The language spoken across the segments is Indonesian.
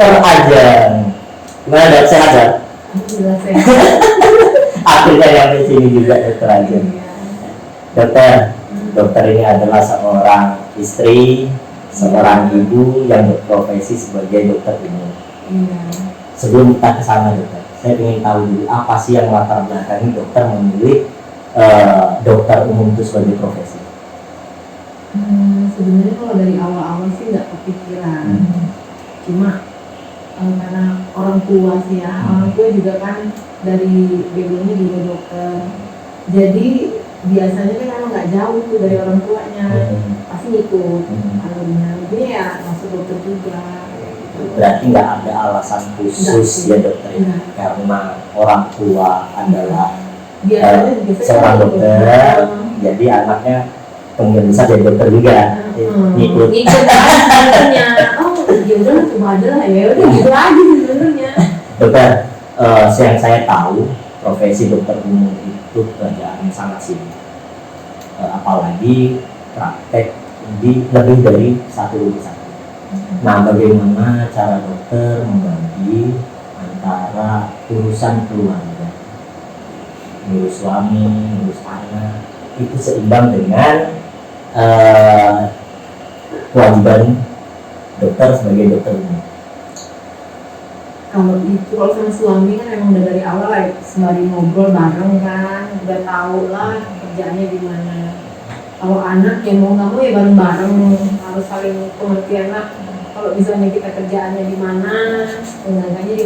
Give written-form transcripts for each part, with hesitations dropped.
dokter aja. Gimana dok, sehat ya? Alhamdulillah sehat. Akhirnya yang di sini juga dokter aja. Dokter, dokter ini adalah seorang istri, seorang ibu yang berprofesi sebagai dokter umum. Sebelum kita ke sana dokter, saya ingin tahu dulu apa sih yang latar belakangi dokter memilih dokter umum itu sebagai profesi. Sebenarnya kalau dari awal-awal sih nggak kepikiran, cuma karena orang tua sih ya, orang tua juga kan dari backgroundnya juga dokter, jadi biasanya kan emang nggak jauh tuh dari orang tuanya, pasti ngikut alurnya, jadi ya masuk dokter juga. Berarti nggak ada alasan khusus ya dokter, karena orang tua adalah seorang dokter, jadi anaknya kemungkinan besar jadi dokter juga, ngikut sebenarnya. Oh ya udah coba aja lah ya, udah gitu aja sebenarnya. Dokter, yang saya tahu profesi dokter umum itu pekerjaannya sangat sibuk, apalagi praktek di lebih dari satu rumah sakit. Nah, bagaimana cara dokter membagi antara urusan keluarga, ngurus suami, ngurus anak, itu seimbang dengan kewajiban dokter sebagai dokter umum? Kalau sama suami kan emang udah dari awal lah, sembari ngobrol bareng kan, udah tahu lah kerjaannya di mana. Kalau anak ya mau nggak mau ya bareng-bareng, harus saling pengertian lah. Kalau misalnya kita kerjaannya di mana, enggaknya dia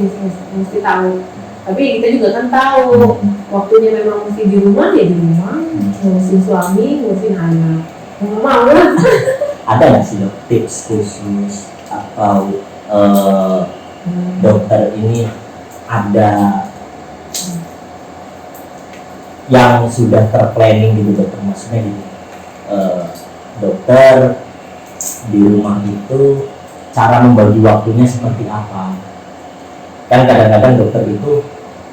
mesti tahu. Tapi kita juga kan tahu waktunya memang mesti di rumah ya di rumah, ngurusin suami, ngurusin anak. Mau lah. Ada nggak sih dok tips khusus atau dokter ini ada yang sudah terplanning gitu dokter, maksudnya gitu, dokter di rumah itu cara membagi waktunya seperti apa? Kan kadang-kadang dokter itu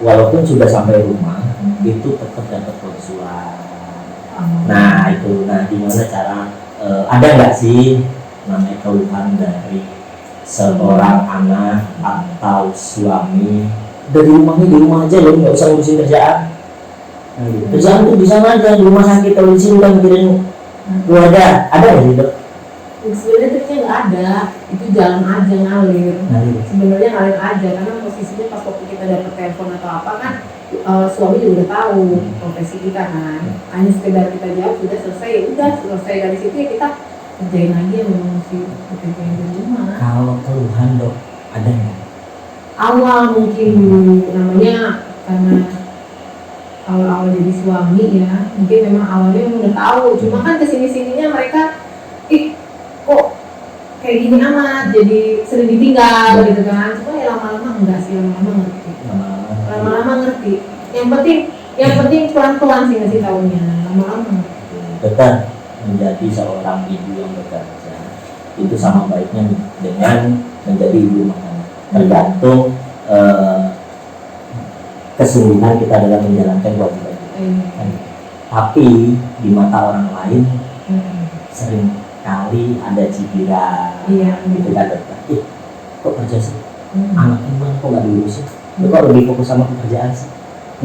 walaupun sudah sampai rumah itu tetap dapat konsulan. Nah itu, gimana cara ada nggak sih namanya keluhan dari seorang anak atau suami, dari rumahnya di rumah aja loh, nggak usah ngurusin kerjaan. Kerjaan tuh di sana aja, di rumah sakit kalau di sini kan mikirin keluarga. Ada nggak sih dok? Sebenarnya triknya nggak ada, itu jalan aja ngalir. Sebenarnya ngalir aja, karena posisinya pas waktu kita dapet telepon atau apa kan, suami juga udah tahu profesi kita kan. Hanya sekedar kita jawab sudah selesai, ya udah selesai dari situ ya kita kerjain lagi yang memang mesti kerjain di rumah. Kalau keluhan dok, ada nggak? Awal mungkin namanya karena awal-awal jadi suami ya, mungkin memang awalnya udah tahu, cuma kan kesini-sininya mereka kok kayak gini amat, jadi sering ditinggal gitu kan. Cuma ya lama-lama enggak sih, lama-lama ngerti. Yang penting pelan-pelan sih ngasih taunya, lama-lama ngerti. Dokter, menjadi seorang ibu yang bekerja itu sama baiknya dengan menjadi ibu rumah tangga, tergantung kesungguhan kita dalam menjalankan kewajiban kita. Tapi di mata orang lain sering kali ada cibiran, gitu kan dokter. Kok kerja sih? Anaknya mana kok nggak diurusin? Kok lebih fokus sama pekerjaan sih?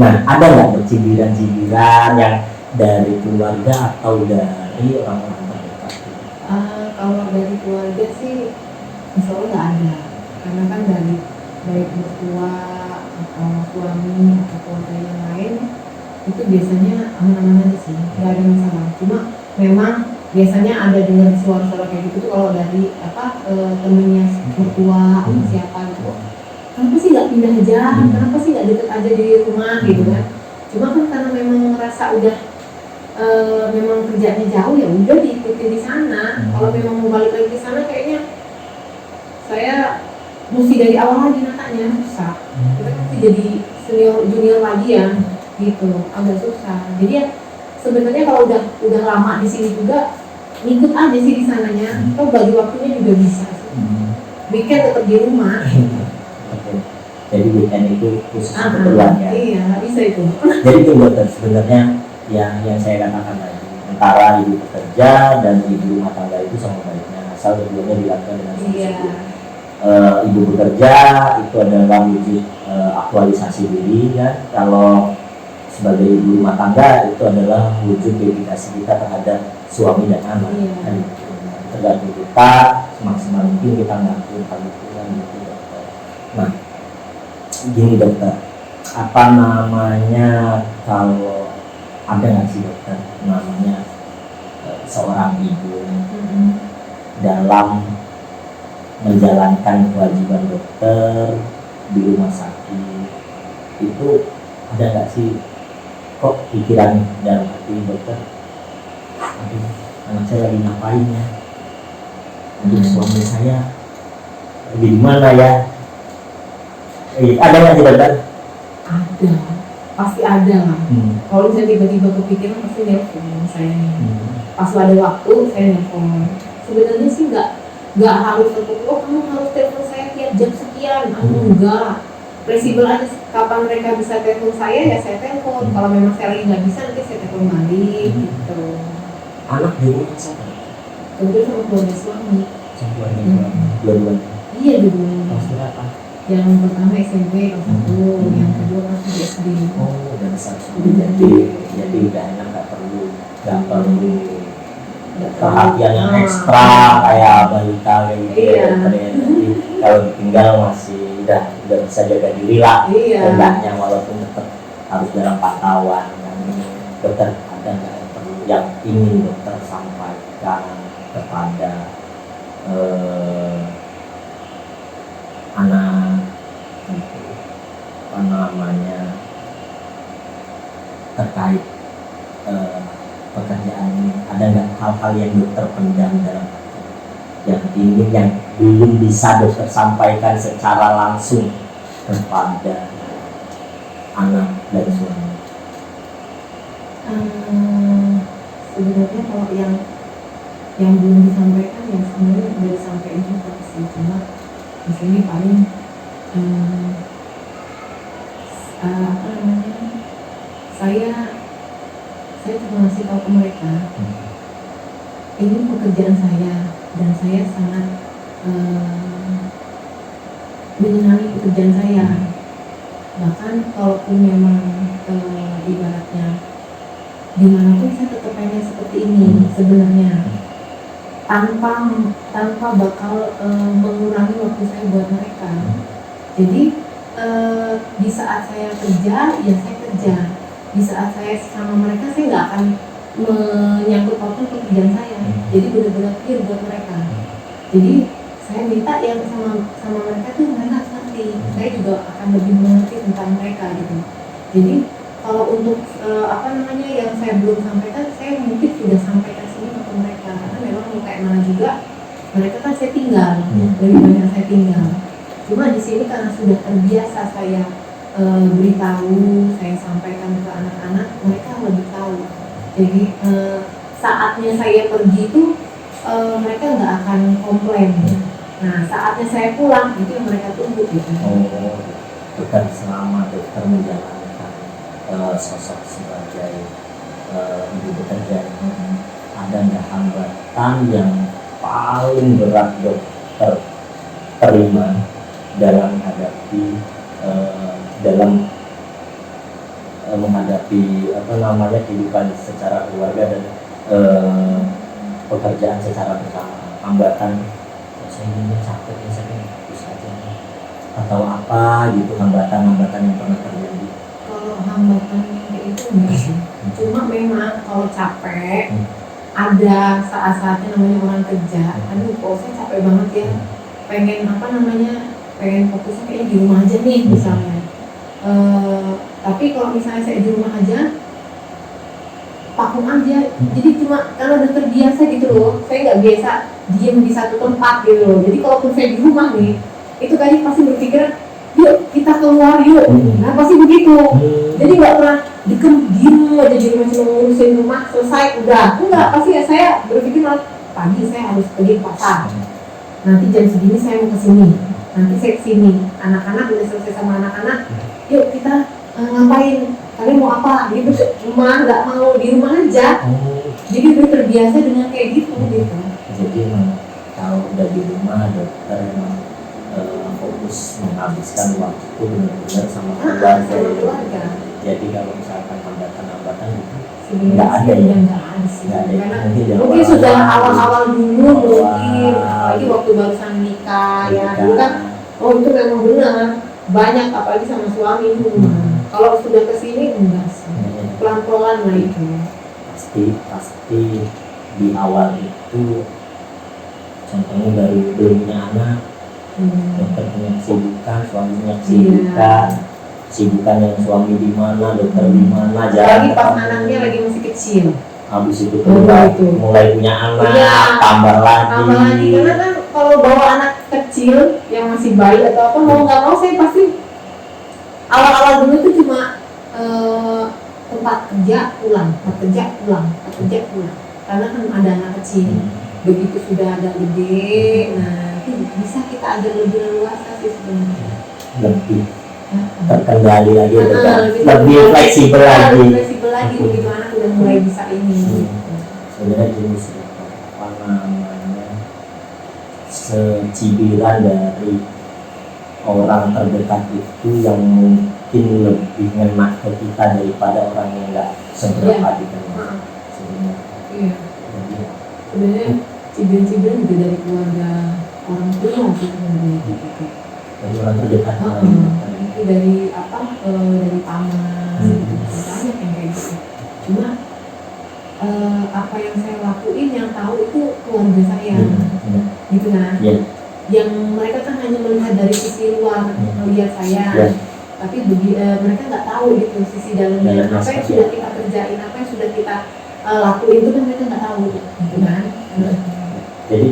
Nah, ada nggak cibiran-cibiran yang dari keluarga atau dari orang-orang terdekat? Kalau dari keluarga sih, insya Allah nggak ada, karena kan dari baik mertua atau suami atau keluarga yang lain itu biasanya aman-aman aja sih, nggak ada masalah. Cuma memang biasanya ada dengar suara-suara kayak gitu tuh kalau dari temennya mertua atau siapa gitu. Kenapa sih nggak pindah aja? Kenapa sih nggak deket aja di rumah gitu kan? Cuma kan karena memang ngerasa udah memang kerjanya jauh, ya udah diikuti di sana. Kalau memang mau balik lagi ke sana kayaknya saya mesti dari awal lagi nakanya, susah. Kita kan mesti jadi junior lagi ya, gitu, agak susah. Jadi ya sebenarnya kalau udah lama di sini juga ngikut aja sih di sananya. Atau bagi waktunya juga bisa sih. Weekend tetap di rumah. Jadi weekend itu khusus untuk keluarga. Iya, bisa itu. Jadi itu dokter sebenarnya yang saya katakan tadi, antara ibu bekerja dan ibu rumah tangga itu sama baiknya asal keduanya dilakukan dengan sungguh-sungguh. ibu bekerja itu adalah wujud aktualisasi diri ya. Kalau sebagai ibu rumah tangga itu adalah wujud dedikasi kita terhadap suami dan anak. Iya. Kan gitu. Tergantung kita semaksimal mungkin kita ngelakuin hal itu kan gitu dokter. Nah gini dokter, apa namanya kalau ada nggak sih dokter namanya seorang ibu dalam menjalankan kewajiban dokter di rumah sakit itu ada nggak sih kok pikiran dalam hati dokter, aduh anak saya lagi ngapain ya, aduh suami saya lagi di mana ya, ada nggak sih dokter? Ada, pasti ada lah. Kalau misalnya tiba-tiba kepikiran pasti nelfon saya. Pas ada waktu saya nelfon. Sebenarnya sih nggak harus oh kamu harus telepon saya tiap jam sekian. Enggak. Fleksibel aja, kapan mereka bisa telepon saya ya saya telepon. Kalau memang saya lagi nggak bisa nanti saya telepon balik gitu. Anak di rumah siapa? Kemudian sama keluarga suami. Dua-duanya. Iya dua-duanya. Kelas berapa? Yang pertama SMP kelas 1, yang kedua kelas 3 SD. Oh udah besar sudah jadi udah enak nggak perlu perhatian yang ekstra kayak balita kayak gitu ya dokter ya. Jadi kalau ditinggal masih udah bisa jaga diri lah. Hendaknya walaupun tetap harus dalam pantauan. Dokter ada nggak yang perlu yang ingin dokter sampaikan kepada anak gitu, apa namanya terkait pekerjaan ini, ada nggak hal-hal yang dokter pendam dalam hati yang belum bisa dokter sampaikan secara langsung kepada anak dan suami? Sebenarnya kalau yang belum disampaikan ya sebenarnya udah disampaikan juga sih, cuma di sini paling apa namanya saya cuma ngasih tahu ke mereka ini pekerjaan saya dan saya sangat menyenangi pekerjaan saya. Bahkan kalaupun memang ibaratnya dimanapun saya tetap pengen seperti ini sebenarnya, tanpa bakal mengurangi waktu saya buat mereka. Jadi di saat saya kerja ya saya kerja, di saat saya sama mereka saya nggak akan menyangkut pautkan pekerjaan saya. Jadi benar-benar clear buat mereka. Jadi saya minta yang sama mereka tuh mereka ngerti, saya juga akan lebih mengerti tentang mereka gitu. Jadi kalau untuk apa namanya yang saya belum sampaikan, saya mungkin sudah sampaikan semua ke mereka, karena memang mau kayak mana juga mereka kan saya tinggal, lebih banyak saya tinggal. Cuma di sini karena sudah terbiasa saya beritahu, saya sampaikan ke anak-anak, mereka lebih tahu. Jadi saatnya saya pergi itu mereka nggak akan komplain. Nah saatnya saya pulang itu yang mereka tunggu gitu. Bukan selama dokter menjalankan sosok sebagai ibu bekerja, ada nggak hambatan yang paling berat dokter terima dalam menghadapi apa namanya kehidupan secara keluarga dan pekerjaan secara bersama? Hambatan, saya ini capek ya, saya fokus aja atau apa gitu, hambatan yang pernah terjadi? Kalau hambatan yang kayak itu enggak sih, cuma memang kalau capek ada saat-saatnya namanya orang kerja, aduh kok saya capek banget ya, pengen apa namanya, pengen fokusnya kayaknya di rumah aja nih misalnya. Tapi kalau misalnya saya di rumah aja vakum aja, jadi cuma karena udah terbiasa gitu loh, saya nggak biasa diem di satu tempat gitu loh. Jadi kalaupun saya di rumah nih, itu kayaknya pasti berpikir yuk kita keluar yuk, nah pasti begitu. Jadi nggak pernah diem aja di rumah cuma ngurusin rumah selesai udah, enggak, pasti ya saya berpikir pagi saya harus pergi ke pasar, nanti jam segini saya mau kesini, nanti saya kesini, anak-anak udah selesai sama anak-anak, yuk kita ngapain, kalian mau apa gitu, cuma nggak mau di rumah aja. Jadi udah terbiasa dengan kayak gitu. Jadi emang kalau udah di rumah dokter emang fokus menghabiskan waktu benar-benar sama sama keluarga. keluarga. Jadi kalau misalkan hambatan-hambatan itu Sebenarnya nggak ada sih ya? udah nggak ada sih. Nggak ada ya? Karena Mungkin di mungkin awal-awal. sudah awal-awal dulu mungkin, Awal. apalagi waktu barusan nikah ya, Ketika- dulu kan oh itu memang benar banyak, apalagi sama suami itu. Kalau sudah kesini enggak sih, pelan-pelan lah itu. pasti di awal itu contohnya dari belum punya anak, dokter punya kesibukan, suami punya kesibukan, kesibukan yang suami di mana, dokter di mana, Apalagi pas ketemu. anaknya lagi masih kecil. Habis itu Oh, itu. mulai punya anak, Iya. tambah lagi. Tambah lagi karena kan kalau bawa anak kecil yang masih bayi atau apa, mau nggak mau saya pasti awal-awal dulu tuh cuma tempat kerja pulang, karena kan ada anak kecil. Begitu sudah agak gede, nah itu bisa kita agak lebih leluasa sih sebenarnya. Lebih terkendali lagi, Gitu. lebih fleksibel lagi. Fleksibel lagi begitu anak udah mulai bisa ini. Sebenarnya jenis apa namanya, secibiran dari orang terdekat itu yang mungkin lebih ngena ke kita daripada orang yang nggak seberapa dikenal. Sebenarnya. Iya. Jadi, Sebenarnya cibiran-cibiran juga dari keluarga orang tua sih sebenarnya gitu. dari orang terdekat. Itu dari apa? Dari paman, gitu. Banyak yang kayak gitu. Cuma apa yang saya lakuin yang tahu itu keluarga saya, gitu kan? Iya. Yang mereka kan hanya melihat dari sisi luar, melihat saya. Iya. Tapi mereka nggak tahu gitu sisi dalamnya, apa yang sudah kita kerjain, apa yang sudah kita lakuin itu kan mereka nggak tahu, gitu kan? Jadi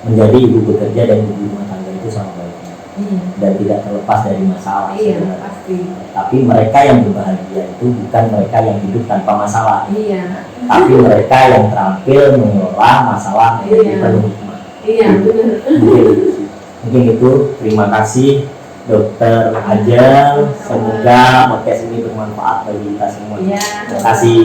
menjadi ibu bekerja dan ibu rumah tangga itu sama baiknya dan tidak terlepas dari masalah. Iya, sebenarnya. pasti. Tapi mereka yang berbahagia itu bukan mereka yang hidup tanpa masalah, Iya. tapi mereka yang terampil mengelola masalah menjadi Iya. penuh hikmah. Iya, benar. Mungkin itu. Terima kasih Dokter Ajeng. Semoga podcast ini bermanfaat bagi kita semua. Iya. Terima kasih.